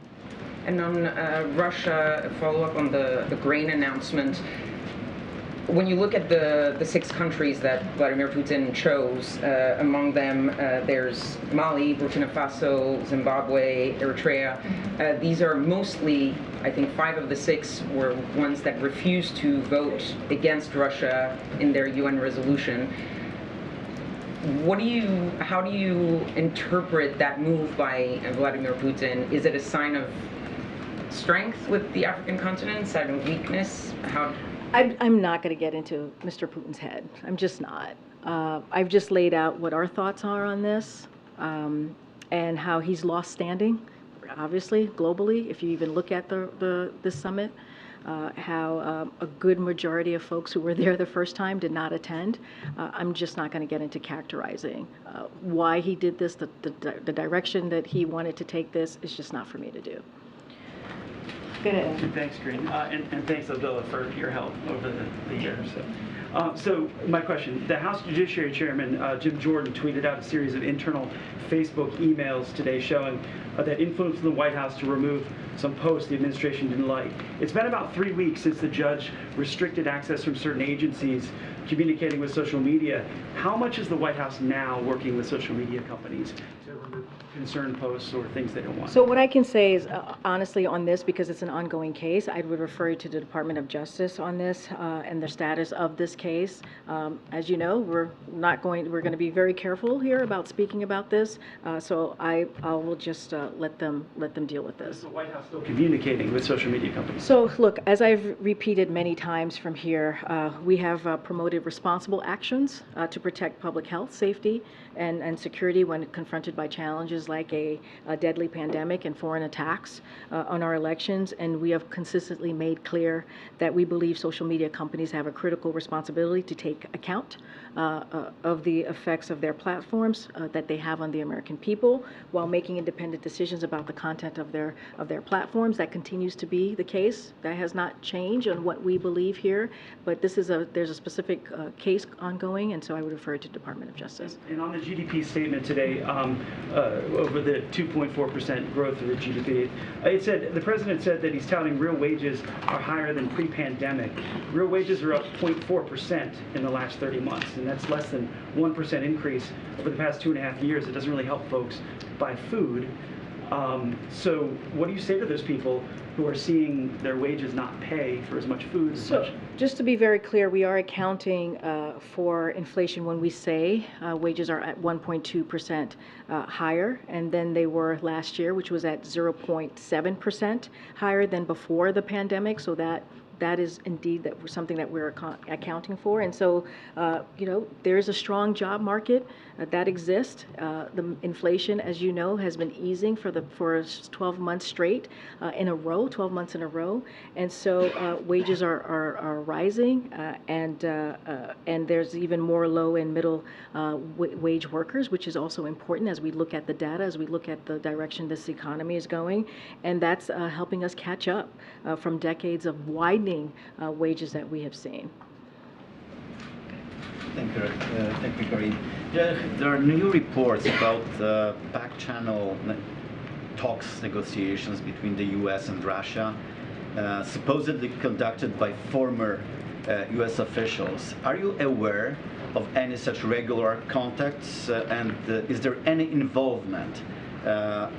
And on Russia, follow up on the grain announcement. When you look at the 6 countries that Vladimir Putin chose, among them there's Mali, Burkina Faso, Zimbabwe, Eritrea. These are mostly, I think 5 of the 6 were ones that refused to vote against Russia in their UN resolution. How do you interpret that move by Vladimir Putin? Is it a sign of strength with the African continent, a sign of weakness? I'm not going to get into Mr. Putin's head. I'm just not. I've just laid out what our thoughts are on this, and how he's lost standing, obviously, globally. If you even look at this summit, how a good majority of folks who were there the first time did not attend. I'm just not going to get into characterizing why he did this, the direction that he wanted to take this is just not for me to do. Thanks, Karine, and thanks, Abdullah, for your help over the years. So my question, the House Judiciary Chairman, Jim Jordan, tweeted out a series of internal Facebook emails today showing that influence in the White House to remove some posts the administration didn't like. It's been about 3 weeks since the judge restricted access from certain agencies communicating with social media. How much is the White House now working with social media companies to remove concern posts or things they don't want? So what I can say is, honestly, on this, because it's an ongoing case, I would refer you to the Department of Justice on this and the status of this case. As you know, we're going to be very careful here about speaking about this. So I will just let them deal with this. Is the White House still communicating with social media companies? So look, as I've repeated many times from here, we have promoted responsible actions to protect public health, safety, and security when confronted by challenges like a deadly pandemic and foreign attacks on our elections. And we have consistently made clear that we believe social media companies have a critical responsibility to take account of the effects of their platforms that they have on the American people while making independent decisions about the content of their platforms. That continues to be the case. That has not changed on what we believe here, but there's a specific case ongoing, and so I would refer to the Department of Justice. And on the GDP statement today, over the 2.4% growth of the GDP, it said, the president said that he's touting real wages are higher than pre-pandemic. Real wages are up 0.4% in the last 30 months, and that's less than 1% increase over the past 2.5 years. It doesn't really help folks buy food. So what do you say to those people who are seeing their wages not pay for as much food as much? Just to be very clear, we are accounting for inflation when we say wages are at 1.2% higher, and then they were last year, which was at 0.7% higher than before the pandemic. So that is indeed something that we're accounting for. And so, there is a strong job market that exists. The inflation, as you know, has been easing for 12 months straight in a row, 12 months in a row. And so wages are rising, and there's even more low and middle wage workers, which is also important as we look at the data, as we look at the direction this economy is going. And that's helping us catch up from decades of widening wages that we have seen. Thank you, Karine. There are new reports about back channel talks, negotiations between the U.S. and Russia, supposedly conducted by former U.S. officials. Are you aware of any such regular contacts, and is there any involvement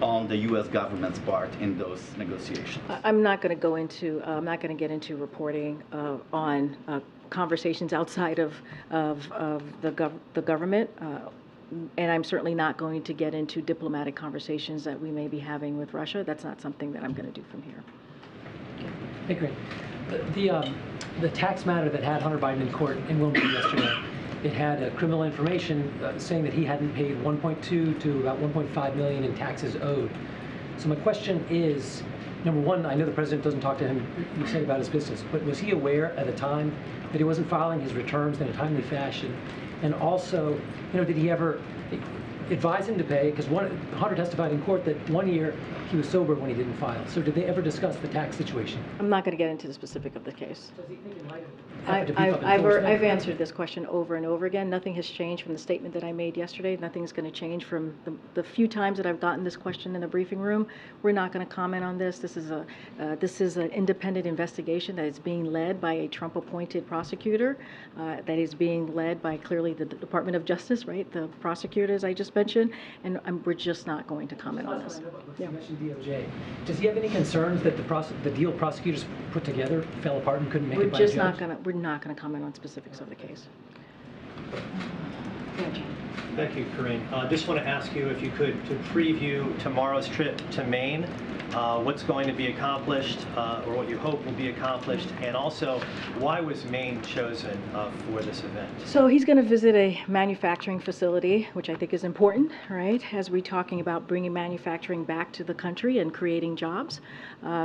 on the U.S. government's part in those negotiations? I'm not going to get into reporting on conversations outside of the government, and I'm certainly not going to get into diplomatic conversations that we may be having with Russia. That's not something that I'm going to do from here. Hey, great. The tax matter that had Hunter Biden in court in Wilmington yesterday, it had criminal information saying that he hadn't paid 1.2 to about 1.5 million in taxes owed. So my question is, number one, I know the president doesn't talk to him, you said, about his business, but was he aware at the time that he wasn't filing his returns in a timely fashion? And also, did he ever advise him to pay? Because Hunter testified in court that 1 year he was sober when he didn't file. So did they ever discuss the tax situation? I'm not going to get into the specific of the case. Does he think in light of I've answered this question over and over again. Nothing has changed from the statement that I made yesterday. Nothing's going to change from the few times that I've gotten this question in the briefing room. We're not going to comment on this. This is an independent investigation that is being led by a Trump-appointed prosecutor, that is being led by clearly the Department of Justice, right? The prosecutors I just mentioned, and we're just not going to comment on this. You mentioned DOJ. Does he have any concerns that the deal prosecutors put together fell apart and couldn't make it by a judge? We're not going to comment on specifics of the case. Thank you, Karine. Just want to ask you if you could to preview tomorrow's trip to Maine, what's going to be accomplished, or what you hope will be accomplished, and also why was Maine chosen for this event? So he's going to visit a manufacturing facility, which I think is important, right? As we're talking about bringing manufacturing back to the country and creating jobs,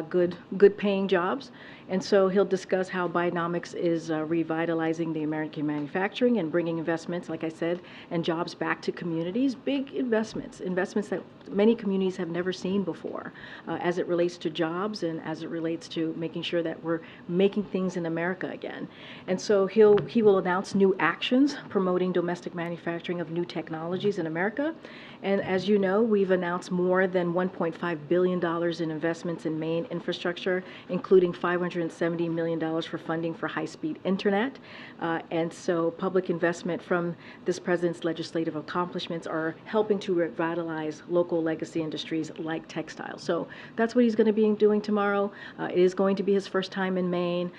good paying jobs. And so he'll discuss how Bidenomics is revitalizing the American manufacturing and bringing investments, like I said, and jobs back to communities. Big investments that many communities have never seen before. as it relates to jobs and as it relates to making sure that we're making things in America again. And so he will announce new actions promoting domestic manufacturing of new technologies in America. And as you know, we've announced more than $1.5 billion in investments in Maine infrastructure, including $570 million for funding for high-speed internet. And so public investment from this president's legislative accomplishments are helping to revitalize local legacy industries like textiles. So that's what he's going to be doing tomorrow. It is going to be his first time in Maine.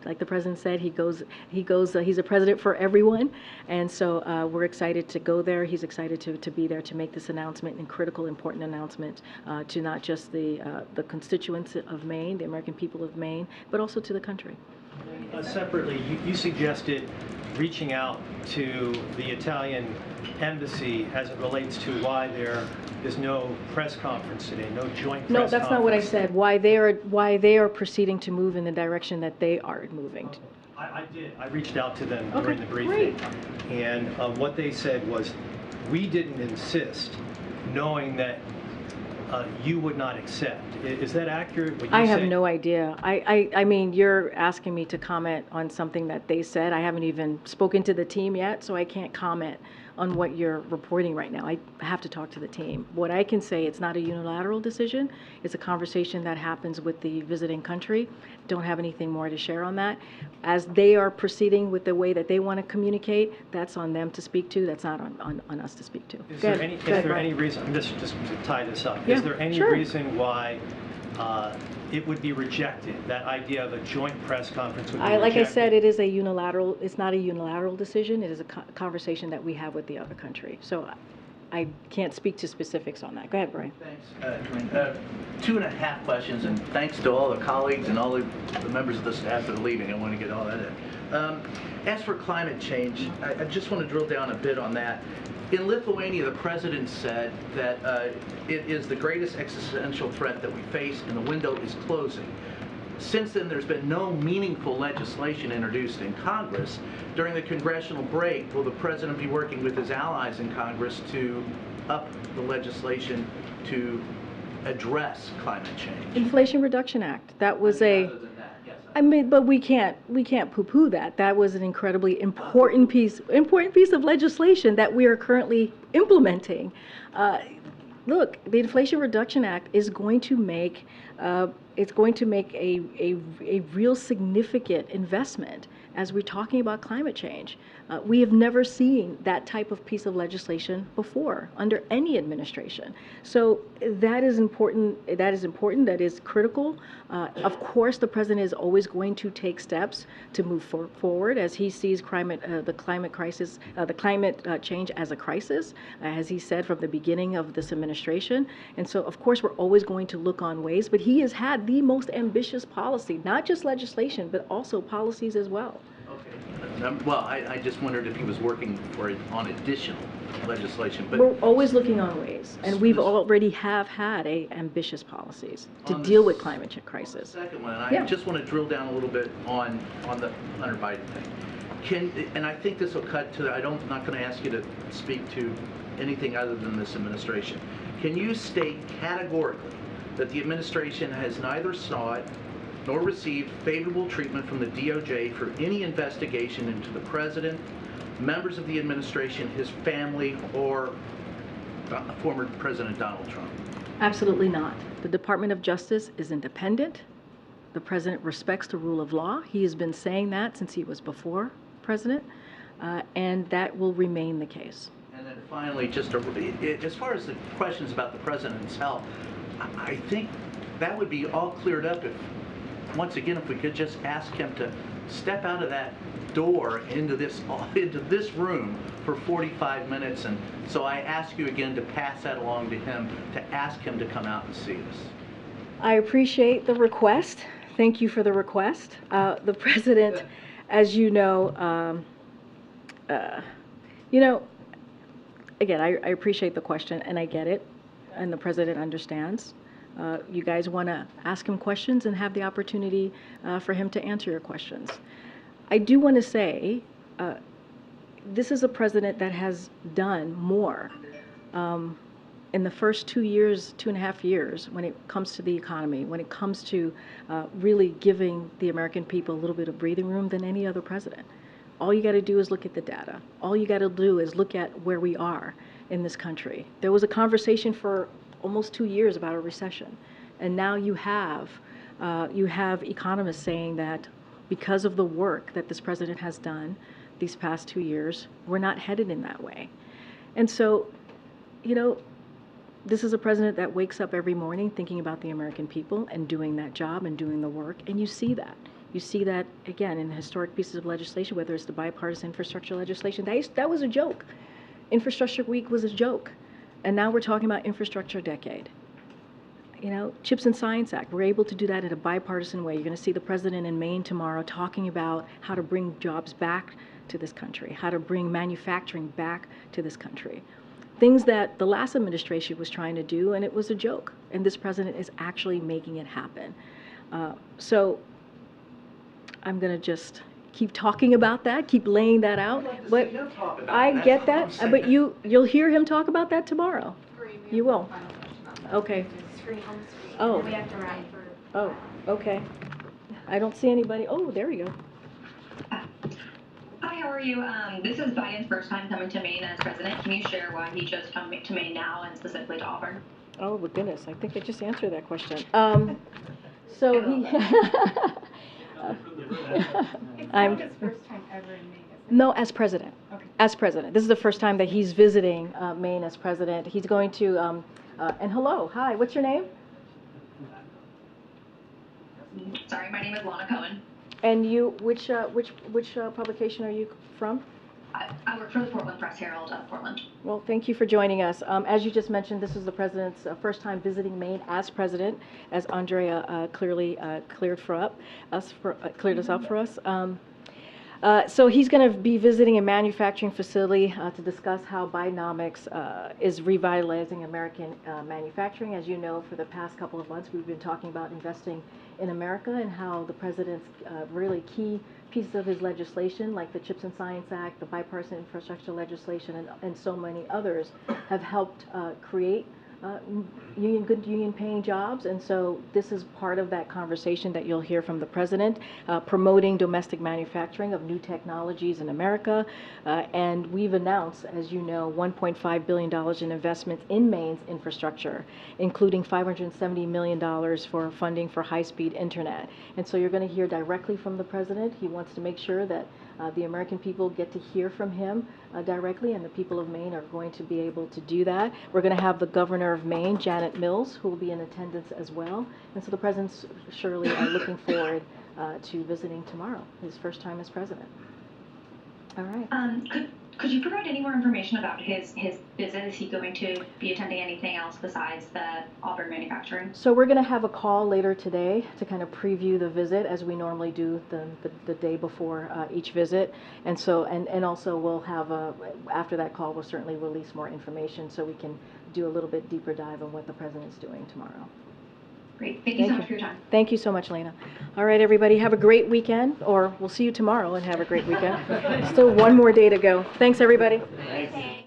Like the president said, he's a president for everyone. And so we're excited to go there. He's excited to be there to make this announcement and critical, important announcement to not just the constituents of Maine, the American people of Maine, but also to the country. Separately, you suggested reaching out to the Italian embassy as it relates to why there is no press conference today, no joint press conference. No, that's not what I said. Why they are proceeding to move in the direction that they are moving. I did. I reached out to them during the briefing, and what they said was, we didn't insist, knowing that you would not accept. Is that accurate? What you I have say? no idea. I mean, you're asking me to comment on something that they said. I haven't even spoken to the team yet, so I can't comment on what you're reporting right now. I have to talk to the team. What I can say, it's not a unilateral decision. It's a conversation that happens with the visiting country. Don't have anything more to share on that. As they are proceeding with the way that they want to communicate, that's on them to speak to. That's not on us to speak to. Is there any reason, just to tie this up, is there any reason why it would be rejected, that idea of a joint press conference would be rejected? Like I said, it's not a unilateral decision. It is a conversation that we have with the other country. So I can't speak to specifics on that. Go ahead, Brian. Thanks, Karine. 2.5 questions, and thanks to all the colleagues and all the members of the staff that are leaving. I want to get all that in. As for climate change, I just want to drill down a bit on that. In Lithuania, the president said that it is the greatest existential threat that we face, and the window is closing. Since then, there's been no meaningful legislation introduced in Congress. During the congressional break, will the president be working with his allies in Congress to up the legislation to address climate change? Inflation Reduction Act. That was I mean, but we can't poo-poo that. That was an incredibly important piece of legislation that we are currently implementing. Look, the Inflation Reduction Act is going to make a real significant investment as we're talking about climate change. We have never seen that type of piece of legislation before under any administration. So that is important. That is critical. Of course, the president is always going to take steps to move forward as he sees the climate crisis, the climate change as a crisis, as he said from the beginning of this administration. And so, of course, we're always going to look on ways. But he has had the most ambitious policy, not just legislation, but also policies as well. Well, I just wondered if he was working on additional legislation. But we're always looking on ways, and we've already have had ambitious policies to deal with climate crisis. Second one, I just want to drill down a little bit on the Hunter Biden thing. And I think this will cut to, I'm not going to ask you to speak to anything other than this administration. Can you state categorically that the administration has neither sought nor received favorable treatment from the DOJ for any investigation into the president, members of the administration, his family, or former President Donald Trump? Absolutely not. The Department of Justice is independent. The president respects the rule of law. He has been saying that since he was before president, and that will remain the case. And then finally, just as far as the questions about the president's health, I think that would be all cleared up if, once again, if we could just ask him to step out of that door into this room for 45 minutes. And so I ask you again to pass that along to him, to ask him to come out and see us. I appreciate the request. Thank you for the request. The president, as you know, again, I appreciate the question, and I get it, and the president understands. You guys want to ask him questions and have the opportunity for him to answer your questions. I do want to say this is a president that has done more in the first 2 years, 2.5 years, when it comes to the economy, when it comes to really giving the American people a little bit of breathing room than any other president. All you got to do is look at the data. All you got to do is look at where we are in this country. There was a conversation for almost 2 years about a recession, and now you have economists saying that because of the work that this president has done these past 2 years, we're not headed in that way. And so, you know, this is a president that wakes up every morning thinking about the American people and doing that job and doing the work, and you see that. You see that, again, in historic pieces of legislation, whether it's the bipartisan infrastructure legislation. That was a joke. Infrastructure Week was a joke. And now we're talking about infrastructure decade. You know, Chips and Science Act, we're able to do that in a bipartisan way. You're going to see the president in Maine tomorrow talking about how to bring jobs back to this country, how to bring manufacturing back to this country. Things that the last administration was trying to do, and it was a joke. And this president is actually making it happen. So I'm going to just keep talking about that, keep laying that out. But I get that, but you'll hear him talk about that tomorrow. You will. Okay. Oh. Oh, okay. I don't see anybody. Oh, there we go. Hi, how are you? This is Biden's first time coming to Maine as president. Can you share why he chose to come to Maine now and specifically to Auburn? Oh, my goodness. I think I just answered that question. So he... I'm his first time ever in Maine. No, as president. Okay. As president. This is the first time that he's visiting Maine as president. He's going to, and hello, hi, what's your name? Sorry, my name is Lana Cohen. And you, which publication are you from? I work for the Portland Press Herald of Portland. Well, thank you for joining us. As you just mentioned, this is the president's first time visiting Maine as president, as Andrea clearly cleared us up for us. So he's going to be visiting a manufacturing facility to discuss how Bidenomics is revitalizing American manufacturing. As you know, for the past couple of months, we've been talking about investing in America and how the president's really key pieces of his legislation, like the Chips and Science Act, the bipartisan infrastructure legislation, and so many others, have helped create good union-paying jobs. And so this is part of that conversation that you'll hear from the president, promoting domestic manufacturing of new technologies in America. And we've announced, as you know, $1.5 billion in investments in Maine's infrastructure, including $570 million for funding for high-speed internet. And so you're going to hear directly from the president. He wants to make sure that the American people get to hear from him directly, and the people of Maine are going to be able to do that. We're going to have the governor of Maine, Janet Mills, who will be in attendance as well. And so the president's surely looking forward to visiting tomorrow, his first time as president. All right. Could you provide any more information about his visit? Is he going to be attending anything else besides the Auburn manufacturing? So we're going to have a call later today to kind of preview the visit, as we normally do the day before each visit. And so, and also we'll have after that call, we'll certainly release more information so we can do a little bit deeper dive on what the president's doing tomorrow. Great. Thank you so much for your time. Thank you so much, Lena. All right, everybody, have a great weekend, or we'll see you tomorrow and have a great weekend. Still one more day to go. Thanks, everybody. Thanks.